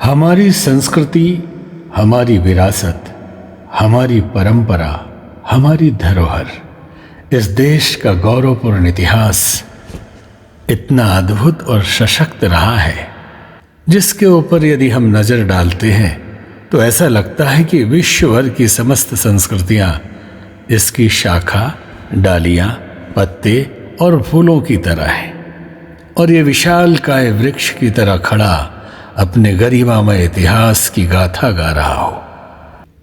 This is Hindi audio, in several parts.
हमारी संस्कृति, हमारी विरासत, हमारी परंपरा, हमारी धरोहर, इस देश का गौरवपूर्ण इतिहास इतना अद्भुत और सशक्त रहा है, जिसके ऊपर यदि हम नजर डालते हैं तो ऐसा लगता है कि विश्व भर की समस्त संस्कृतियां इसकी शाखा, डालियां, पत्ते और फूलों की तरह हैं और ये विशालकाय वृक्ष की तरह खड़ा अपने गरिमामय इतिहास की गाथा गा रहा हो।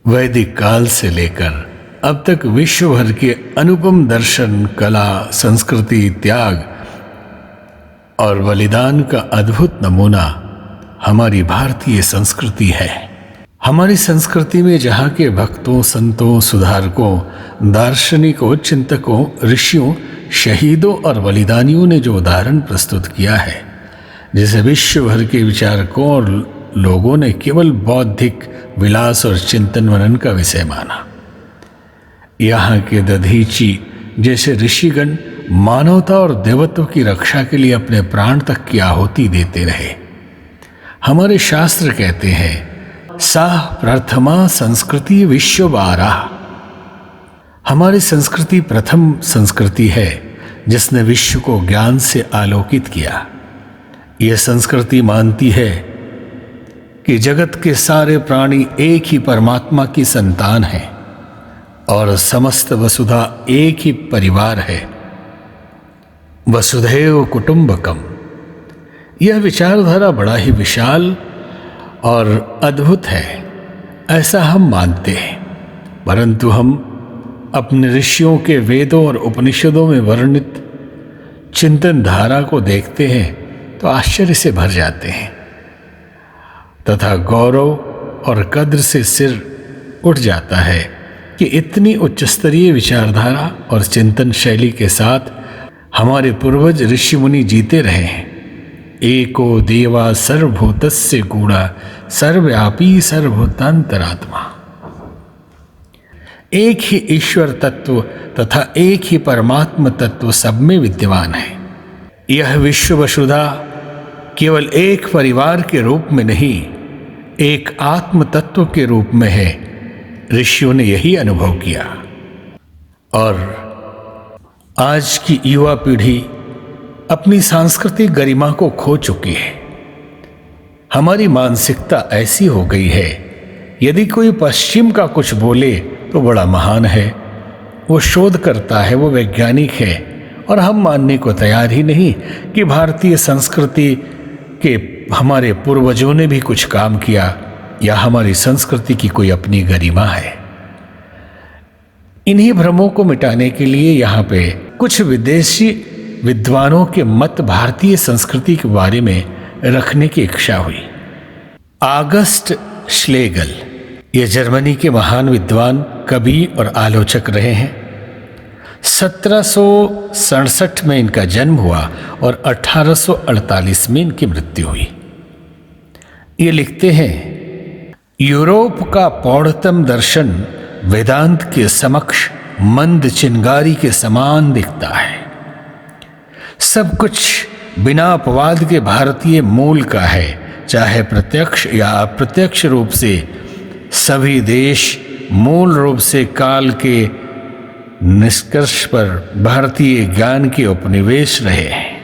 वैदिक काल से लेकर अब तक विश्व भर के अनुपम दर्शन, कला, संस्कृति, त्याग और बलिदान का अद्भुत नमूना हमारी भारतीय संस्कृति है। हमारी संस्कृति में जहाँ के भक्तों, संतों, सुधारकों, दार्शनिकों, चिंतकों, ऋषियों, शहीदों और बलिदानियों ने जो उदाहरण प्रस्तुत किया है, जिसे विश्व भर के विचारकों और लोगों ने केवल बौद्धिक विलास और चिंतन मनन का विषय माना। यहाँ के दधीची जैसे ऋषिगण मानवता और देवत्व की रक्षा के लिए अपने प्राण तक की आहुति देते रहे। हमारे शास्त्र कहते हैं, साह प्रथमा संस्कृति विश्वबारा। हमारी संस्कृति प्रथम संस्कृति है जिसने विश्व को ज्ञान से आलोकित किया। यह संस्कृति मानती है कि जगत के सारे प्राणी एक ही परमात्मा की संतान हैं और समस्त वसुधा एक ही परिवार है। वसुधैव कुटुंबकम। यह विचारधारा बड़ा ही विशाल और अद्भुत है, ऐसा हम मानते हैं, परंतु हम अपने ऋषियों के वेदों और उपनिषदों में वर्णित चिंतन धारा को देखते हैं तो आश्चर्य से भर जाते हैं तथा गौरव और कद्र से सिर उठ जाता है कि इतनी उच्च स्तरीय विचारधारा और चिंतन शैली के साथ हमारे पूर्वज ऋषि मुनि जीते रहे हैं। एको देवा सर्वभूतस्य गूढ़ा सर्वव्यापी सर्वभूतांतरात्मा। एक ही ईश्वर तत्व तथा एक ही परमात्म तत्व सब में विद्यमान है। यह विश्व वसुधा केवल एक परिवार के रूप में नहीं, एक आत्म तत्व के रूप में है। ऋषियों ने यही अनुभव किया और आज की युवा पीढ़ी अपनी सांस्कृतिक गरिमा को खो चुकी है। हमारी मानसिकता ऐसी हो गई है, यदि कोई पश्चिम का कुछ बोले तो बड़ा महान है, वो शोध करता है, वो वैज्ञानिक है, और हम मानने को तैयार ही नहीं कि भारतीय संस्कृति के हमारे पूर्वजों ने भी कुछ काम किया या हमारी संस्कृति की कोई अपनी गरिमा है। इन्हीं भ्रमों को मिटाने के लिए यहाँ पे कुछ विदेशी विद्वानों के मत भारतीय संस्कृति के बारे में रखने की इच्छा हुई। ऑगस्ट श्लेगल, ये जर्मनी के महान विद्वान, कवि और आलोचक रहे हैं। 1767 में इनका जन्म हुआ और 1848 में इनकी मृत्यु हुई। ये लिखते हैं, यूरोप का पौढ़तम दर्शन वेदांत के समक्ष मंद चिंगारी के समान दिखता है। सब कुछ बिना अपवाद के भारतीय मूल का है, चाहे प्रत्यक्ष या अप्रत्यक्ष रूप से। सभी देश मूल रूप से काल के निष्कर्ष पर भारतीय ज्ञान के उपनिवेश रहे हैं।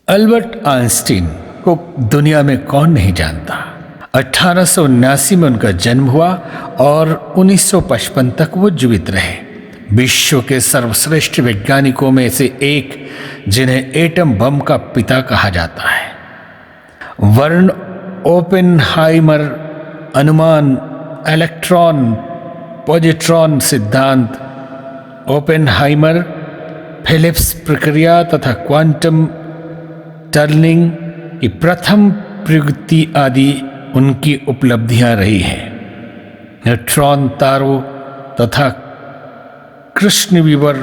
अल्बर्ट आइंस्टीन को दुनिया में कौन नहीं जानता। 1879 में उनका जन्म हुआ और 1955 तक वो जीवित रहे। विश्व के सर्वश्रेष्ठ वैज्ञानिकों में से एक, जिन्हें एटम बम का पिता कहा जाता है। वर्न ओपेनहाइमर अनुमान, इलेक्ट्रॉन पॉजिट्रॉन सिद्धांत, ओपेनहाइमर फिलिप्स प्रक्रिया तथा क्वांटम टनलिंग की प्रथम प्रयुक्ति आदि उनकी उपलब्धियां रही हैं। न्यूट्रॉन तारों तथा कृष्ण विवर,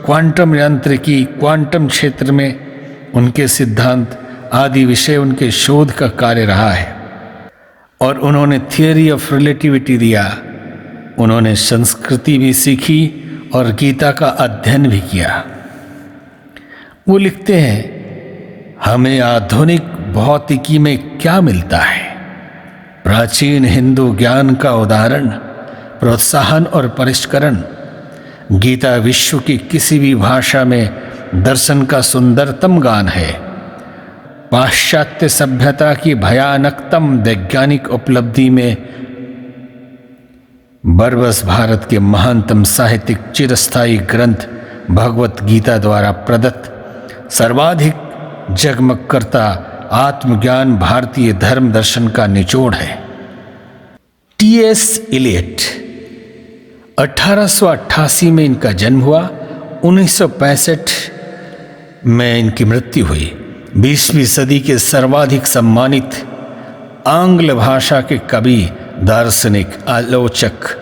क्वांटम यांत्रिकी, क्वांटम क्षेत्र में उनके सिद्धांत आदि विषय उनके शोध का कार्य रहा है और उन्होंने थियरी ऑफ रिलेटिविटी दिया। उन्होंने संस्कृति भी सीखी और गीता का अध्ययन भी किया। वो लिखते हैं, हमें आधुनिक भौतिकी में क्या मिलता है? प्राचीन हिंदू ज्ञान का उदाहरण, प्रोत्साहन और परिष्करण। गीता विश्व की किसी भी भाषा में दर्शन का सुंदरतम गान है। पाश्चात्य सभ्यता की भयानकतम वैज्ञानिक उपलब्धि में बरबस भारत के महानतम साहित्यिक चिरस्थायी ग्रंथ भगवत गीता द्वारा प्रदत्त सर्वाधिक जगमग करता आत्मज्ञान भारतीय धर्म दर्शन का निचोड़ है। टी.एस. इलियट, 1888 में इनका जन्म हुआ, 1965 में इनकी मृत्यु हुई। 20वीं सदी के सर्वाधिक सम्मानित आंग्ल भाषा के कवि, दार्शनिक, आलोचक,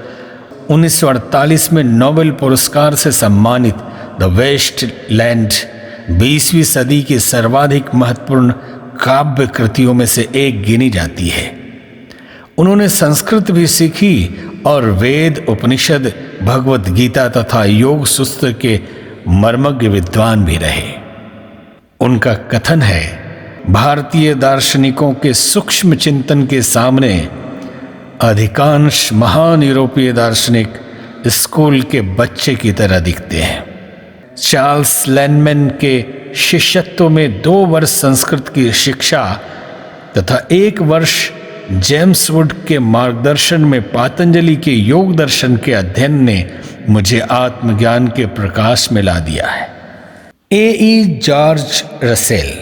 1948 में नोबेल पुरस्कार से सम्मानित द वेस्ट लैंड 20वीं सदी की सर्वाधिक महत्वपूर्ण काव्य कृतियों में से एक गिनी जाती है। उन्होंने संस्कृत भी सीखी और वेद, उपनिषद, भगवत गीता तथा योग सूत्र के मर्मज्ञ विद्वान भी रहे। उनका कथन है, भारतीय दार्शनिकों के सूक्ष्म चिंतन के सामने अधिकांश महान यूरोपीय दार्शनिक स्कूल के बच्चे की तरह दिखते हैं। चार्ल्स लैनमैन के शिष्यत्व में 2 वर्ष संस्कृत की शिक्षा तथा 1 वर्ष जेम्स वुड के मार्गदर्शन में पातंजलि के योग दर्शन के अध्ययन ने मुझे आत्मज्ञान के प्रकाश में ला दिया है। ए.ई. जॉर्ज रसेल,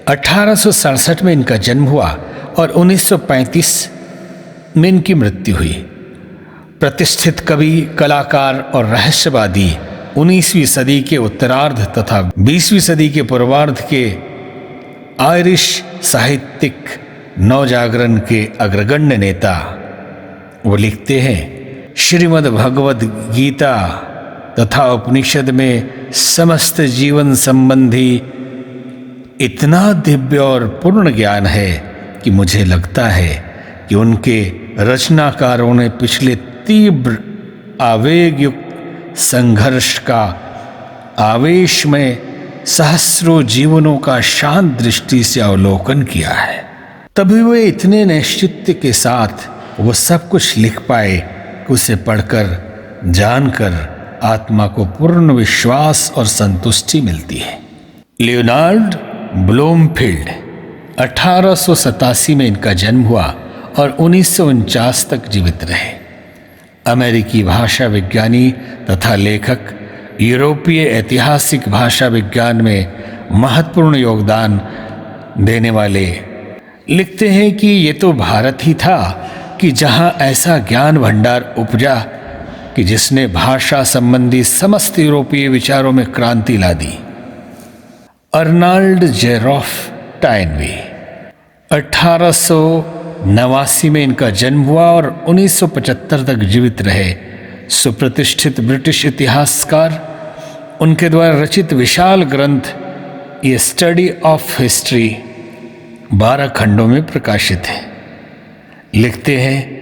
1867 में इनका जन्म हुआ और 1935 में इनकी मृत्यु हुई। प्रतिष्ठित कवि, कलाकार और रहस्यवादी, 19वीं सदी के उत्तरार्ध तथा 20वीं सदी के पूर्वार्ध के आयरिश साहित्यिक नवजागरण के अग्रगण्य नेता। वो लिखते हैं, श्रीमद् भगवद गीता तथा उपनिषद में समस्त जीवन संबंधी इतना दिव्य और पूर्ण ज्ञान है कि मुझे लगता है कि उनके रचनाकारों ने पिछले तीव्र आवेग युक्त संघर्ष का आवेश में सहस्रों जीवनों का शांत दृष्टि से अवलोकन किया है। तभी वे इतने निश्चित के साथ वो सब कुछ लिख पाए कि उसे पढ़कर, जानकर आत्मा को पूर्ण विश्वास और संतुष्टि मिलती है। लियोनार्ड ब्लूमफील्ड, 1887 में इनका जन्म हुआ और 1949 तक जीवित रहे। अमेरिकी भाषा विज्ञानी तथा लेखक, यूरोपीय ऐतिहासिक भाषा विज्ञान में महत्वपूर्ण योगदान देने वाले, लिखते हैं कि ये तो भारत ही था कि जहां ऐसा ज्ञान भंडार उपजा कि जिसने भाषा संबंधी समस्त यूरोपीय विचारों में क्रांति ला दी। अर्नाल्ड जेरोफ टाइनवे, 1889 में इनका जन्म हुआ और 1975 तक जीवित रहे। सुप्रतिष्ठित ब्रिटिश इतिहासकार, उनके द्वारा रचित विशाल ग्रंथ ए स्टडी ऑफ हिस्ट्री 12 खंडों में प्रकाशित है। लिखते हैं,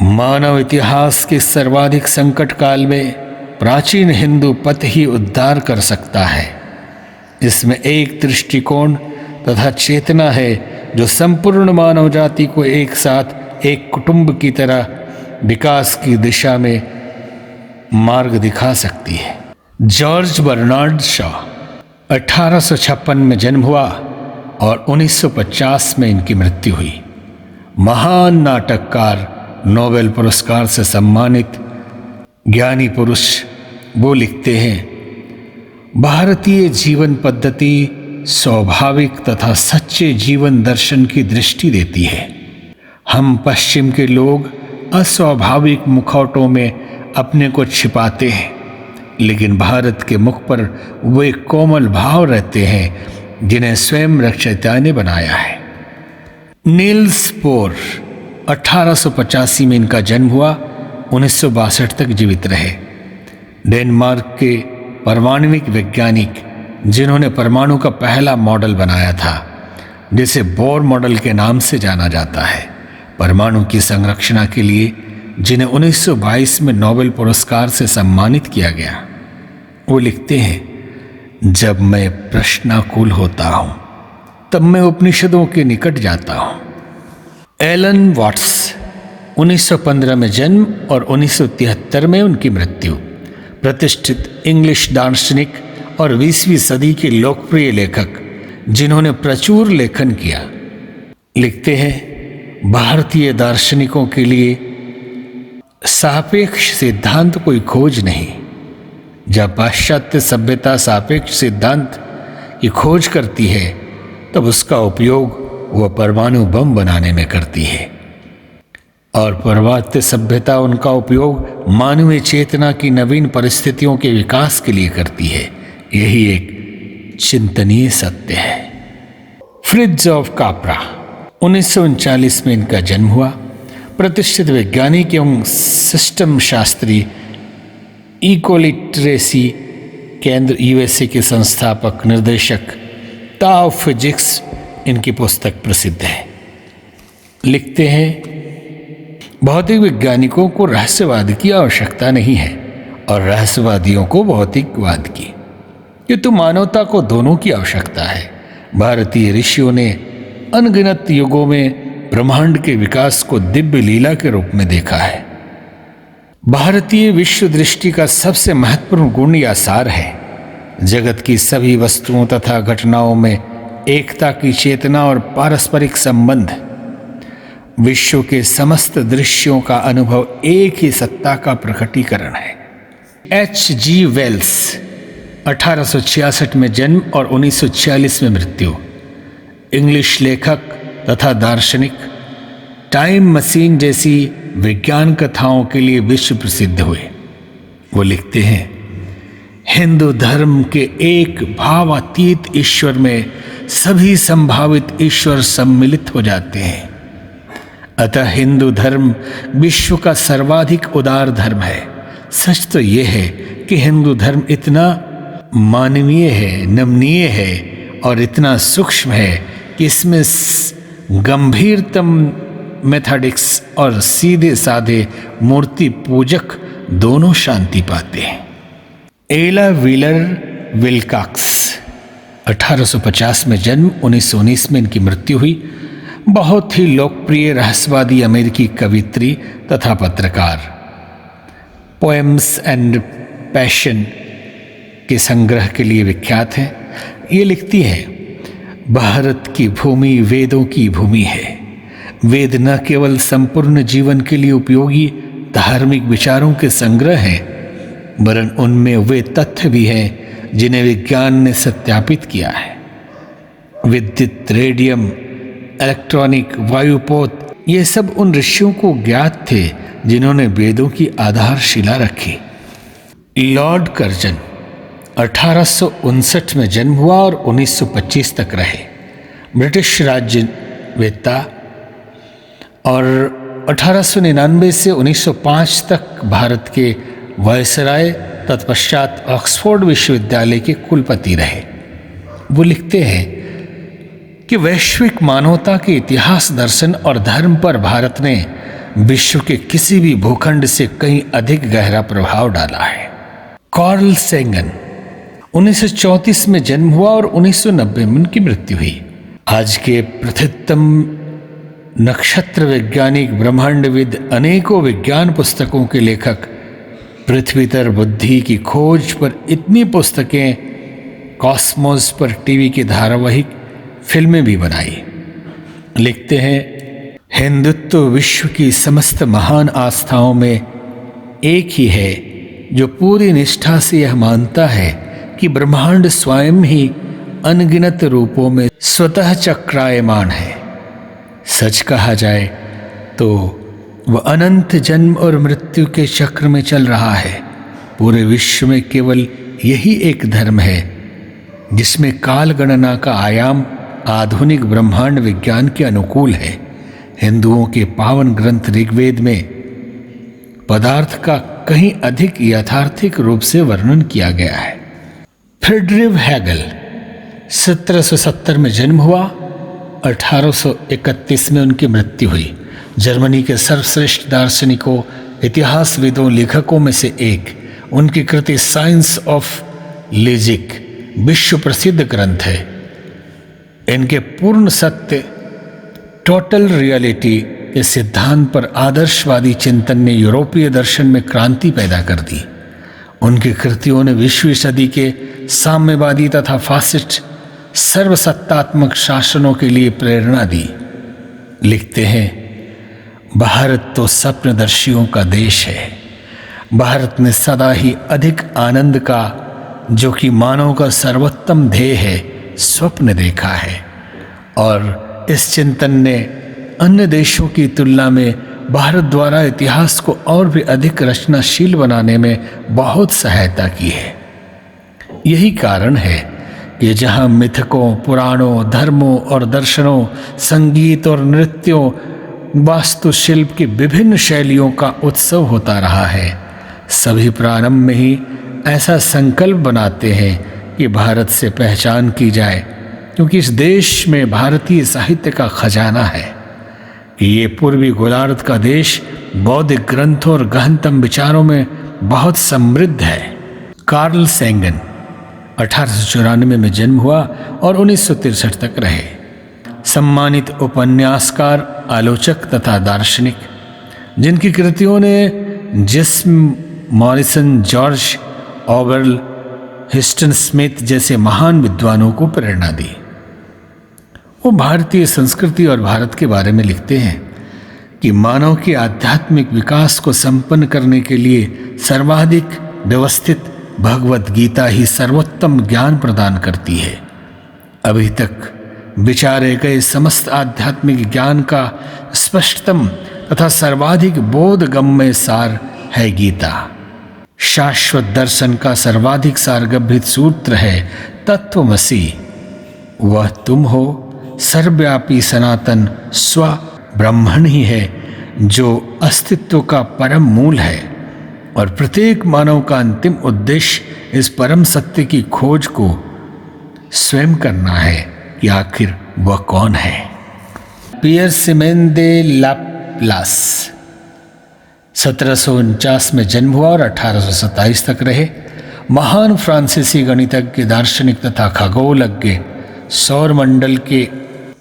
मानव इतिहास के सर्वाधिक संकट काल में प्राचीन हिंदू पथ ही उद्धार कर सकता है। इसमें एक दृष्टिकोण तथा चेतना है जो संपूर्ण मानव जाति को एक साथ एक कुटुंब की तरह विकास की दिशा में मार्ग दिखा सकती है। जॉर्ज बर्नार्ड शॉ, 1856 में जन्म हुआ और 1950 में इनकी मृत्यु हुई। महान नाटककार, नोबेल पुरस्कार से सम्मानित ज्ञानी पुरुष। वो लिखते हैं, भारतीय जीवन पद्धति स्वाभाविक तथा सच्चे जीवन दर्शन की दृष्टि देती है। हम पश्चिम के लोग अस्वाभाविक मुखौटों में अपने को छिपाते हैं, लेकिन भारत के मुख पर वे कोमल भाव रहते हैं जिन्हें स्वयं रचयिता ने बनाया है। नील्स बोर, 1885 में इनका जन्म हुआ, 1962 तक जीवित रहे। डेनमार्क के परमाणुविक वैज्ञानिक, जिन्होंने परमाणु का पहला मॉडल बनाया था, जिसे बोर मॉडल के नाम से जाना जाता है। परमाणु की संरचना के लिए जिन्हें 1922 में नोबेल पुरस्कार से सम्मानित किया गया। वो लिखते हैं, जब मैं प्रश्नाकुल होता हूँ तब मैं उपनिषदों के निकट जाता हूँ। एलन वॉट्स 1915 में जन्म और 1973 में उनकी मृत्यु। प्रतिष्ठित इंग्लिश दार्शनिक और 20वीं सदी के लोकप्रिय लेखक जिन्होंने प्रचुर लेखन किया। लिखते हैं, भारतीय दार्शनिकों के लिए सापेक्ष सिद्धांत कोई खोज नहीं। जब पाश्चात्य सभ्यता सापेक्ष सिद्धांत की खोज करती है तब उसका उपयोग वह परमाणु बम बनाने में करती है, और पूर्वात्य सभ्यता उनका उपयोग मानवीय चेतना की नवीन परिस्थितियों के विकास के लिए करती है। यही एक चिंतनीय सत्य है। फ्रिट्ज ऑफ काप्रा 1939 में इनका जन्म हुआ। प्रतिष्ठित वैज्ञानिक एवं सिस्टम शास्त्री, इकोलिटरेसी केंद्र यूएसए के संस्थापक निर्देशक, टाउ फिजिक्स इनकी पुस्तक प्रसिद्ध है। लिखते हैं, भौतिक वैज्ञानिकों को रहस्यवाद की आवश्यकता नहीं है और रहस्यवादियों को भौतिकवाद की, किंतु मानवता को दोनों की आवश्यकता है। भारतीय ऋषियों ने अनगिनत युगों में ब्रह्मांड के विकास को दिव्य लीला के रूप में देखा है। भारतीय विश्व दृष्टि का सबसे महत्वपूर्ण गुण या सार है जगत की सभी वस्तुओं तथा घटनाओं में एकता की चेतना और पारस्परिक संबंध। विश्व के समस्त दृश्यों का अनुभव एक ही सत्ता का प्रकटीकरण है। H.G. वेल्स 1866 में जन्म और 1946 में मृत्यु। इंग्लिश लेखक तथा दार्शनिक, टाइम मशीन जैसी विज्ञान कथाओं के लिए विश्व प्रसिद्ध हुए। वो लिखते हैं, हिंदू धर्म के एक भावातीत ईश्वर में सभी संभावित ईश्वर सम्मिलित हो जाते हैं। अतः हिंदू धर्म विश्व का सर्वाधिक उदार धर्म है। सच तो यह है कि हिंदू धर्म इतना मानवीय है, नमनीय है और इतना सूक्ष्म है कि इसमें गंभीरतम मेथडिक्स और सीधे साधे मूर्ति पूजक दोनों शांति पाते हैं। एला व्हीलर विल्कॉक्स 1850 में जन्म, 1919 में इनकी मृत्यु हुई। बहुत ही लोकप्रिय रहस्यवादी अमेरिकी कवित्री तथा पत्रकार। पोएम्स एंड पैशन के संग्रह के लिए विख्यात है। ये लिखती है, भारत की भूमि वेदों की भूमि है। वेद न केवल संपूर्ण जीवन के लिए उपयोगी धार्मिक विचारों के संग्रह हैं, वरन उनमें वे तथ्य भी हैं जिन्हें विज्ञान ने सत्यापित किया है। विद्युत, रेडियम, इलेक्ट्रॉनिक, वायुपोत, ये सब उन ऋषियों को ज्ञात थे जिन्होंने वेदों की आधारशिला रखी। लॉर्ड कर्जन 1859 में जन्म हुआ और 1925 तक रहे। ब्रिटिश राज्यवेत्ता और 1899 से 1905 तक भारत के वायसराय, तत्पश्चात ऑक्सफोर्ड विश्वविद्यालय के कुलपति रहे। वो लिखते हैं कि वैश्विक मानवता के इतिहास, दर्शन और धर्म पर भारत ने विश्व के किसी भी भूखंड से कहीं अधिक गहरा प्रभाव डाला है। कार्ल सेंगन 1934 में जन्म हुआ और 1990 में उनकी मृत्यु हुई। आज के प्रथितम नक्षत्र वैज्ञानिक, ब्रह्मांडविद, अनेकों विज्ञान पुस्तकों के लेखक, पृथ्वीतर बुद्धि की खोज पर इतनी पुस्तकें, कॉस्मोस पर टीवी के धारावाहिक, फिल्में भी बनाई। लिखते हैं, हिंदुत्व विश्व की समस्त महान आस्थाओं में एक ही है जो पूरी निष्ठा से यह मानता है कि ब्रह्मांड स्वयं ही अनगिनत रूपों में स्वतः चक्रायमान है। सच कहा जाए तो वह अनंत जन्म और मृत्यु के चक्र में चल रहा है। पूरे विश्व में केवल यही एक धर्म है जिसमें काल गणना का आयाम आधुनिक ब्रह्मांड विज्ञान के अनुकूल है। हिंदुओं के पावन ग्रंथ ऋग्वेद में पदार्थ का कहीं अधिक यथार्थिक रूप से वर्णन किया गया है। फ्रेडरिक हेगल 1770 में जन्म हुआ, 1831 में उनकी मृत्यु हुई। जर्मनी के सर्वश्रेष्ठ दार्शनिकों, इतिहासविदों, लेखकों में से एक। उनकी कृति साइंस ऑफ लॉजिक विश्व प्रसिद्ध ग्रंथ है। इनके पूर्ण सत्य टोटल रियलिटी के सिद्धांत पर आदर्शवादी चिंतन ने यूरोपीय दर्शन में क्रांति पैदा कर दी। उनकी कृतियों ने 20वीं सदी के साम्यवादी तथा फासिस्ट सर्वसत्तात्मक शासनों के लिए प्रेरणा दी। लिखते हैं, भारत तो स्वप्नदर्शियों का देश है। भारत ने सदा ही अधिक आनंद का, जो कि मानव का सर्वोत्तम ध्येय है, स्वप्न देखा है, और इस चिंतन ने अन्य देशों की तुलना में भारत द्वारा इतिहास को और भी अधिक रचनाशील बनाने में बहुत सहायता की है। यही कारण है कि जहाँ मिथकों, पुराणों, धर्मों और दर्शनों, संगीत और नृत्यों, वास्तुशिल्प की विभिन्न शैलियों का उत्सव होता रहा है, सभी प्रारंभ में ही ऐसा संकल्प बनाते हैं कि भारत से पहचान की जाए, क्योंकि इस देश में भारतीय साहित्य का खजाना है कि ये पूर्वी गोलार्ध का देश बौद्धिक ग्रंथों और गहनतम विचारों में बहुत समृद्ध है। कार्ल सेंगन 1894 में जन्म हुआ और 1963 तक रहे। सम्मानित उपन्यासकार, आलोचक तथा दार्शनिक, जिनकी कृतियों ने जिस्म, मॉरिसन, जॉर्ज ऑवेल, हिस्टन स्मिथ जैसे महान विद्वानों को प्रेरणा दी। वो भारतीय संस्कृति और भारत के बारे में लिखते हैं कि मानव के आध्यात्मिक विकास को संपन्न करने के लिए सर्वाधिक व्यवस्थित भगवत गीता ही सर्वोत्तम ज्ञान प्रदान करती है। अभी तक विचारे गए समस्त आध्यात्मिक ज्ञान का स्पष्टतम तथा सर्वाधिक बोधगम्य सार है गीता। शाश्वत दर्शन का सर्वाधिक सारगर्भित सूत्र है तत्वमसि। वह तुम हो, सर्वव्यापी सनातन स्व ब्रह्मण ही है, जो अस्तित्व का परम मूल है, और प्रत्येक मानव का अंतिम उद्देश्य इस परम सत्य की खोज को स्वयं करना है कि आखिर वह कौन है। पियर सिमेन दे लाप्लास 1749 में जन्म हुआ और 1827 तक रहे। महान फ्रांसीसी गणितज्ञ, दार्शनिक तथा खगोलज्ञ, सौर मंडल के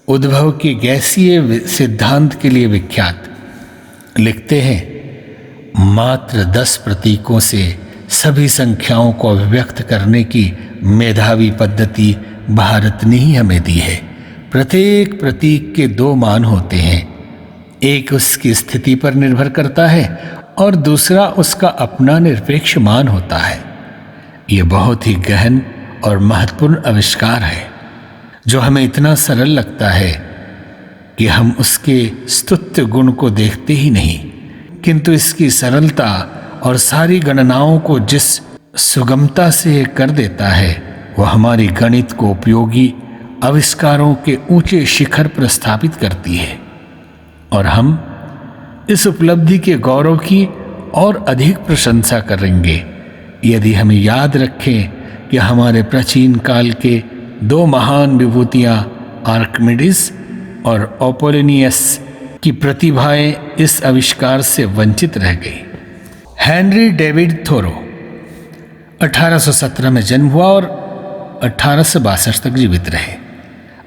उद्भव के गैसीय सिद्धांत के लिए विख्यात। लिखते हैं, मात्र 10 प्रतीकों से सभी संख्याओं को अभिव्यक्त करने की मेधावी पद्धति भारत ने ही हमें दी है। प्रत्येक प्रतीक के 2 मान होते हैं, एक उसकी स्थिति पर निर्भर करता है और दूसरा उसका अपना निरपेक्ष मान होता है। यह बहुत ही गहन और महत्वपूर्ण आविष्कार है, जो हमें इतना सरल लगता है कि हम उसके स्तुत्य गुण को देखते ही नहीं, किंतु इसकी सरलता और सारी गणनाओं को जिस सुगमता से कर देता है, वह हमारी गणित को उपयोगी आविष्कारों के ऊंचे शिखर पर स्थापित करती है, और हम इस उपलब्धि के गौरव की और अधिक प्रशंसा करेंगे यदि हम याद रखें कि हमारे प्राचीन काल के 2 महान विभूतियां आर्किमिडीज और अपोलोनियस की प्रतिभाएं इस आविष्कार से वंचित रह गई। हेनरी डेविड थोरो 1817 में जन्म हुआ और 1862 तक जीवित रहे।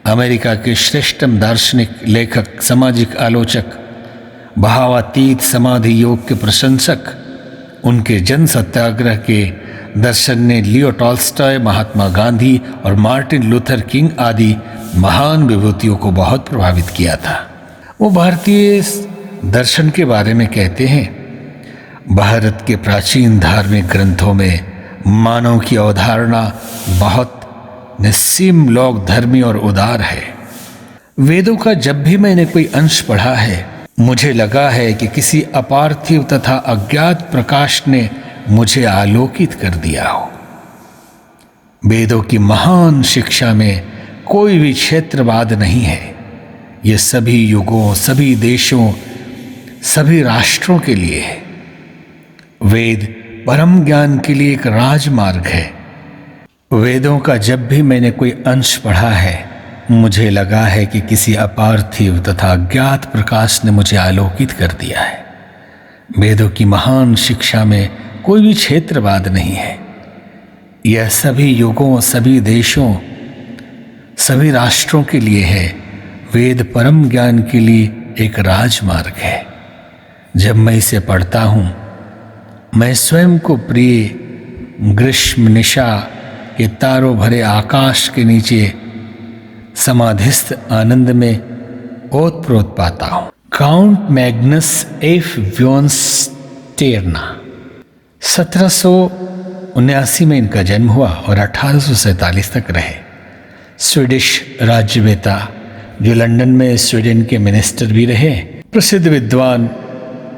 अमेरिका के श्रेष्ठतम दार्शनिक, लेखक, सामाजिक आलोचक, भावातीत समाधि योग के प्रशंसक, उनके जन सत्याग्रह के दर्शन ने लियो टॉल्स्टॉय, महात्मा गांधी और मार्टिन लूथर किंग आदि महान विभूतियों को बहुत प्रभावित किया था। वो भारतीय दर्शन के बारे में कहते हैं, भारत के प्राचीन धार्मिक ग्रंथों में मानव की अवधारणा बहुत निस्सीम, लोक धर्मी और उदार है। वेदों का जब भी मैंने कोई अंश पढ़ा है, मुझे लगा है कि किसी अपार्थिव तथा अज्ञात प्रकाश ने मुझे आलोकित कर दिया हो। वेदों की महान शिक्षा में कोई भी क्षेत्रवाद नहीं है। ये सभी युगों, सभी देशों, सभी राष्ट्रों के लिए है। वेद परम ज्ञान के लिए एक राजमार्ग है। वेदों का जब भी मैंने कोई अंश पढ़ा है, मुझे लगा है कि किसी अपार्थिव तथा अज्ञात प्रकाश ने मुझे आलोकित कर दिया है। वेदों की महान शिक्षा में कोई भी क्षेत्रवाद नहीं है। यह सभी युगों, सभी देशों, सभी राष्ट्रों के लिए है। वेद परम ज्ञान के लिए एक राजमार्ग है। जब मैं इसे पढ़ता हूँ, मैं स्वयं को प्रिय ग्रीष्म निशा के तारों भरे आकाश के नीचे समाधिस्थ आनंद में ओतप्रोत पाता हूँ। काउंट मैग्नस एफ व्योनस्टेरना 1779 में इनका जन्म हुआ और 1847 तक रहे। स्वीडिश राज्यवेता जो लंदन में स्वीडन के मिनिस्टर भी रहे। प्रसिद्ध विद्वान,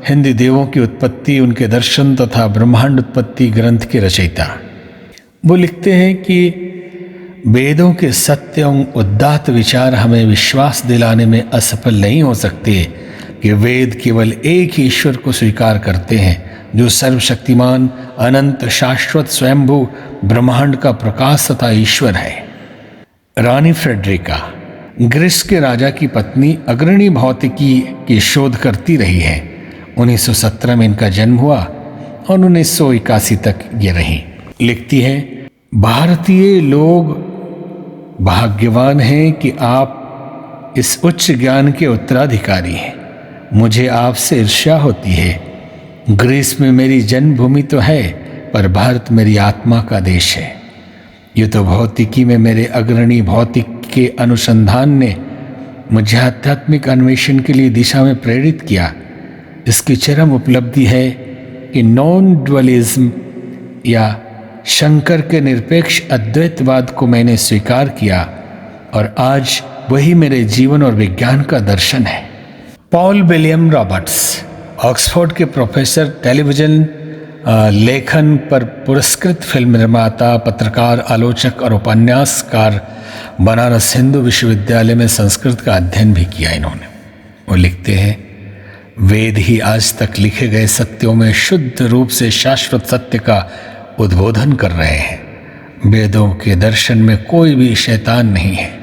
हिंदी देवों की उत्पत्ति, उनके दर्शन तथा ब्रह्मांड उत्पत्ति ग्रंथ के रचयिता। वो लिखते हैं कि वेदों के सत्य एवं उदात्त विचार हमें विश्वास दिलाने में असफल नहीं हो सकते कि वेद केवल एक ही ईश्वर को स्वीकार करते हैं जो सर्वशक्तिमान, अनंत, शाश्वत, स्वयंभू ब्रह्मांड का प्रकाश तथा ईश्वर है। रानी फ्रेडरिका ग्रीस के राजा की पत्नी अग्रणी भौतिकी की शोध करती रही है। 1917 में इनका जन्म हुआ और 1981 तक ये रही। लिखती है, भारतीय लोग भाग्यवान हैं कि आप इस उच्च ज्ञान के उत्तराधिकारी हैं। मुझे आपसे ईर्ष्या होती है। ग्रीस में मेरी जन्मभूमि तो है, पर भारत मेरी आत्मा का देश है। ये तो भौतिकी में मेरे अग्रणी भौतिक के अनुसंधान ने मुझे आध्यात्मिक अन्वेषण के लिए दिशा में प्रेरित किया। इसकी चरम उपलब्धि है कि नॉन ड्युअलिज्म या शंकर के निरपेक्ष अद्वैतवाद को मैंने स्वीकार किया और आज वही मेरे जीवन और विज्ञान का दर्शन है। पॉल विलियम रॉबर्ट्स ऑक्सफोर्ड के प्रोफेसर, टेलीविजन लेखन पर पुरस्कृत फिल्म निर्माता, पत्रकार, आलोचक और उपन्यासकार, बनारस हिंदू विश्वविद्यालय में संस्कृत का अध्ययन भी किया इन्होंने। वो लिखते हैं, वेद ही आज तक लिखे गए सत्यों में शुद्ध रूप से शाश्वत सत्य का उद्बोधन कर रहे हैं। वेदों के दर्शन में कोई भी शैतान नहीं है,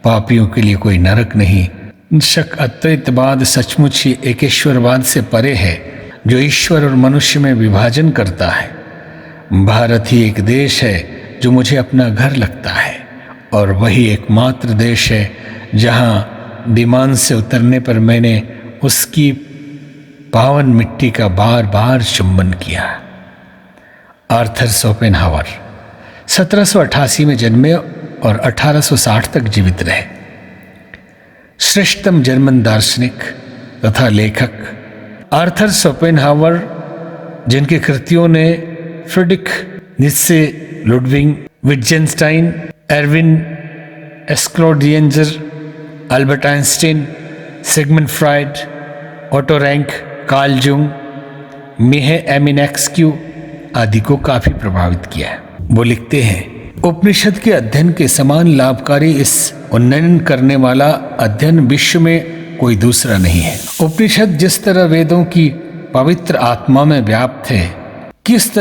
पापियों के लिए कोई नरक नहीं। शक अद्वैतवाद सचमुच ही एकेश्वरवाद से परे है जो ईश्वर और मनुष्य में विभाजन करता है। भारत ही एक देश है जो मुझे अपना घर लगता है और वही एकमात्र देश है जहाँ विमान से उतरने पर मैंने उसकी पावन मिट्टी का बार बार चुंबन किया। आर्थर शोपेनहावर 1788 में जन्मे और 1860 तक जीवित रहे। श्रेष्ठतम जर्मन दार्शनिक तथा लेखक आर्थर शोपेनहावर, जिनकी कृतियों ने Friedrich Nietzsche, Ludwig Wittgenstein, Erwin Schrodinger, Albert Einstein, Sigmund Freud, Otto Rank, Carl Jung, Mihai Eminescu आदि को काफी प्रभावित किया है। वो लिखते हैं, उपनिषद के अध्ययन के समान लाभकारी इस उन्नयन करने वाला अध्ययन विश्व में कोई दूसरा नहीं है। उपनिषद जिस तरह वेदों की पवित्र आत्मा में व्याप्त है, किस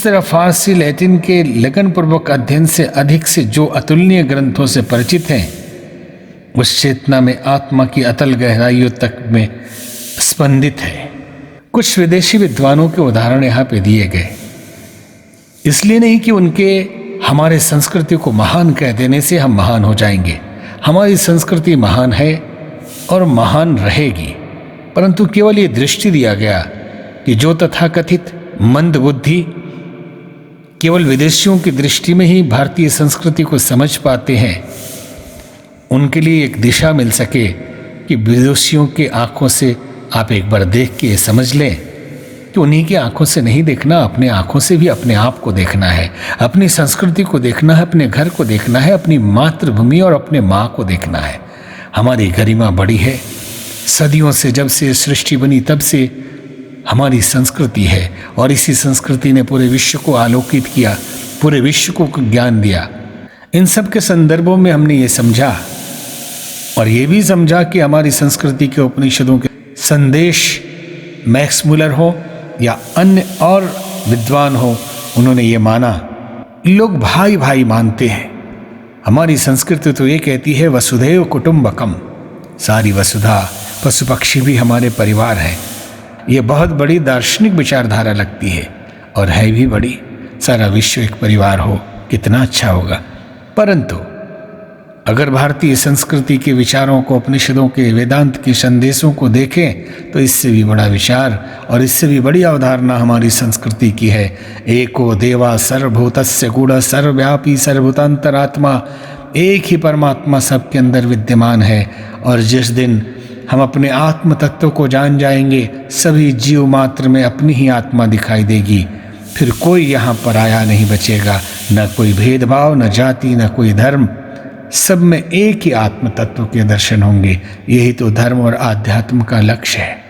तरह फारसी लैटिन के लगनपूर्वक अध्ययन से अधिक से जो अतुलनीय ग्रंथों से परिचित हैं, उस चेतना में आत्मा की अतल गहराइयों तक में स्पंदित है। कुछ विदेशी विद्वानों के उदाहरण यहाँ पे दिए गए, इसलिए नहीं कि उनके हमारे संस्कृति को महान कह देने से हम महान हो जाएंगे। हमारी संस्कृति महान है और महान रहेगी, परंतु केवल ये दृष्टि दिया गया कि जो तथाकथित मंद बुद्धि केवल विदेशियों की दृष्टि में ही भारतीय संस्कृति को समझ पाते हैं, उनके लिए एक दिशा मिल सके कि विदेशियों के आंखों से आप एक बार देख के समझ लें कि उन्हीं की आंखों से नहीं देखना, अपने आंखों से भी अपने आप को देखना है, अपनी संस्कृति को देखना है, अपने घर को देखना है, अपनी मातृभूमि और अपने माँ को देखना है। हमारी गरिमा बड़ी है। सदियों से, जब से सृष्टि बनी तब से हमारी संस्कृति है और इसी संस्कृति ने पूरे विश्व को आलोकित किया, पूरे विश्व को ज्ञान दिया। इन सब के संदर्भों में हमने ये समझा और ये भी समझा कि हमारी संस्कृति के उपनिषदों के संदेश मैक्स मुलर हो या अन्य और विद्वान हो, उन्होंने ये माना। लोग भाई भाई मानते हैं। हमारी संस्कृति तो ये कहती है वसुधैव कुटुंबकम, सारी वसुधा पशु पक्षी भी हमारे परिवार हैं। ये बहुत बड़ी दार्शनिक विचारधारा लगती है और है भी बड़ी। सारा विश्व एक परिवार हो, कितना अच्छा होगा। परंतु अगर भारतीय संस्कृति के विचारों को, उपनिषदों के, वेदांत के संदेशों को देखें तो इससे भी बड़ा विचार और इससे भी बड़ी अवधारणा हमारी संस्कृति की है। एको देवा सर्वभूतस्य गूढ़ सर्वव्यापी सर्वभूतांतरात्मा, एक ही परमात्मा सबके अंदर विद्यमान है। और जिस दिन हम अपने आत्म तत्व को जान जाएंगे, सभी जीव मात्र में अपनी ही आत्मा दिखाई देगी। फिर कोई यहाँ पराया नहीं बचेगा, न कोई भेदभाव, न जाति, न कोई धर्म, सब में एक ही आत्म तत्व के दर्शन होंगे। यही तो धर्म और आध्यात्म का लक्ष्य है।